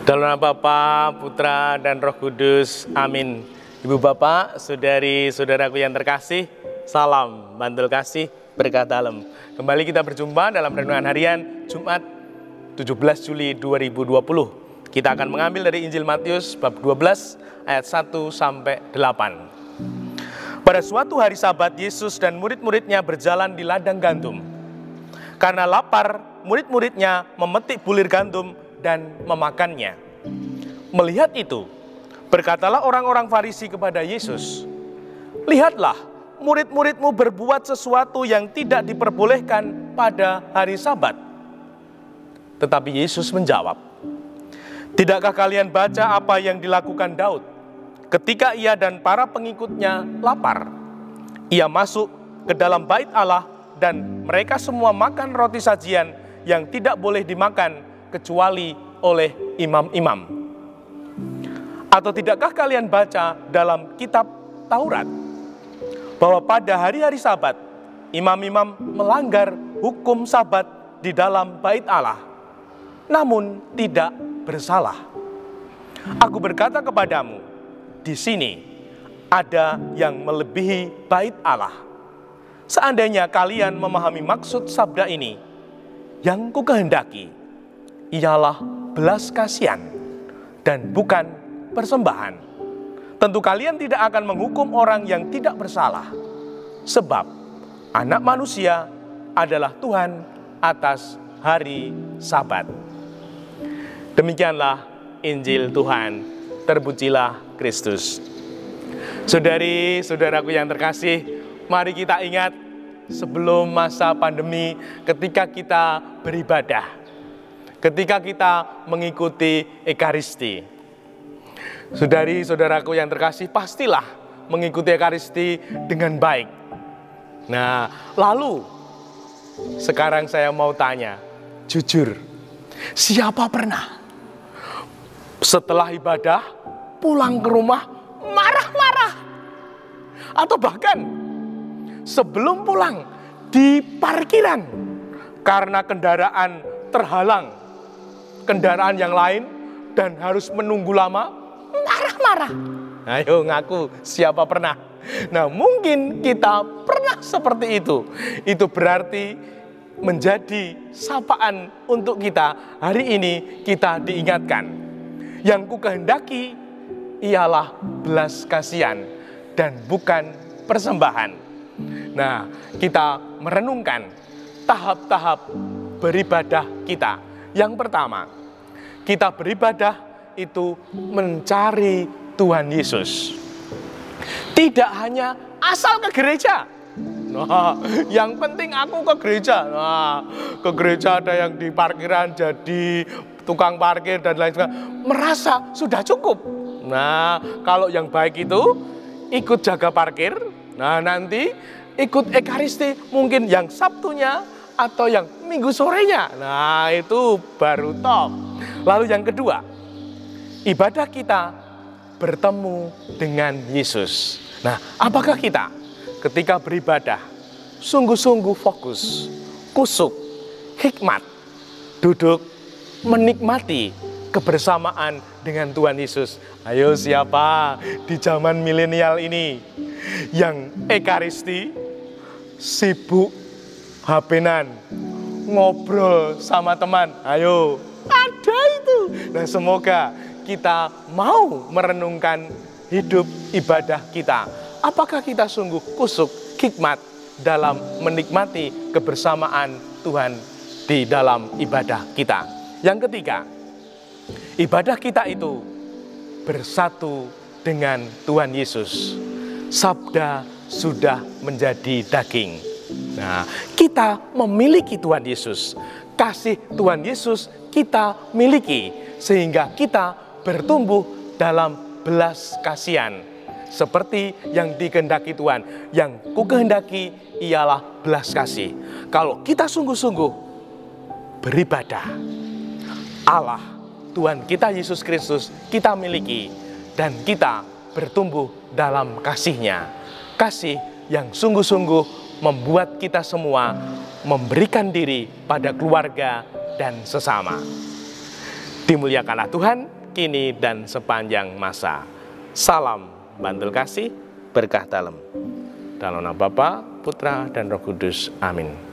Dalam nama Bapa, Putra, dan Roh Kudus. Amin. Ibu bapak, saudari-saudaraku yang terkasih, salam bantul kasih berkat dalam. Kembali kita berjumpa dalam renungan harian Jumat 17 Juli 2020. Kita akan mengambil dari Injil Matius bab 12 ayat 1 sampai 8. Pada suatu hari Sabat, Yesus dan murid-muridnya berjalan di ladang gandum. Karena lapar, murid-muridnya memetik bulir gandum dan memakannya. Melihat itu, berkatalah orang-orang Farisi kepada Yesus, "Lihatlah, murid-muridmu berbuat sesuatu yang tidak diperbolehkan pada hari Sabat." Tetapi Yesus menjawab, "Tidakkah kalian baca apa yang dilakukan Daud ketika ia dan para pengikutnya lapar? Ia masuk ke dalam bait Allah dan mereka semua makan roti sajian yang tidak boleh dimakan kecuali oleh imam-imam. Atau tidakkah kalian baca dalam kitab Taurat bahwa pada hari-hari Sabat imam-imam melanggar hukum Sabat di dalam bait Allah, namun tidak bersalah? Aku berkata kepadamu, di sini ada yang melebihi bait Allah. Seandainya kalian memahami maksud sabda ini, yang kukehendaki ialah belas kasihan dan bukan persembahan. Tentu kalian tidak akan menghukum orang yang tidak bersalah, sebab Anak Manusia adalah Tuhan atas hari Sabat." Demikianlah Injil Tuhan. Terpujilah Kristus. Saudari-saudaraku yang terkasih, mari kita ingat sebelum masa pandemi, ketika kita beribadah, ketika kita mengikuti Ekaristi. Saudari-saudaraku yang terkasih, pastilah mengikuti Ekaristi dengan baik. Nah, lalu sekarang saya mau tanya, jujur, siapa pernah setelah ibadah pulang ke rumah marah-marah? Atau bahkan sebelum pulang di parkiran karena kendaraan terhalang kendaraan yang lain dan harus menunggu lama, marah-marah. Ayo ngaku, siapa pernah? Nah, mungkin kita pernah seperti itu. Itu berarti menjadi sapaan untuk kita. Hari ini kita diingatkan, yang kukehendaki ialah belas kasihan dan bukan persembahan. Nah, kita merenungkan tahap-tahap beribadah kita. Yang pertama, kita beribadah itu mencari Tuhan Yesus. Tidak hanya asal ke gereja. Nah, yang penting aku ke gereja. Nah, ke gereja ada yang di parkiran jadi tukang parkir dan lain sebagainya, merasa sudah cukup. Nah, kalau yang baik itu ikut jaga parkir. Nah, nanti ikut Ekaristi mungkin yang Sabtunya atau yang Minggu sorenya. Nah, itu baru top. Lalu yang kedua, ibadah kita bertemu dengan Yesus. Nah, apakah kita ketika beribadah sungguh-sungguh fokus, kusuk, hikmat, duduk, menikmati kebersamaan dengan Tuhan Yesus? Ayo, siapa di zaman milenial ini yang Ekaristi sibuk HP-nan, ngobrol sama teman? Ayo, ada itu. Nah, semoga kita mau merenungkan hidup ibadah kita. Apakah kita sungguh kusuk, hikmat dalam menikmati kebersamaan Tuhan di dalam ibadah kita? Yang ketiga, ibadah kita itu bersatu dengan Tuhan Yesus. Sabda sudah menjadi daging. Nah, kita memiliki Tuhan Yesus. Kasih Tuhan Yesus kita miliki, sehingga kita bertumbuh dalam belas kasihan. Seperti yang dikehendaki Tuhan. Yang kukehendaki ialah belas kasih. Kalau kita sungguh-sungguh beribadah, Allah, Tuhan kita Yesus Kristus kita miliki, dan kita bertumbuh dalam kasih-Nya. Kasih yang sungguh-sungguh membuat kita semua memberikan diri pada keluarga dan sesama. Dimuliakanlah Tuhan, kini dan sepanjang masa. Salam Bantul Kasih, berkah dalam. Dalam nama Bapa, Putra, dan Roh Kudus. Amin.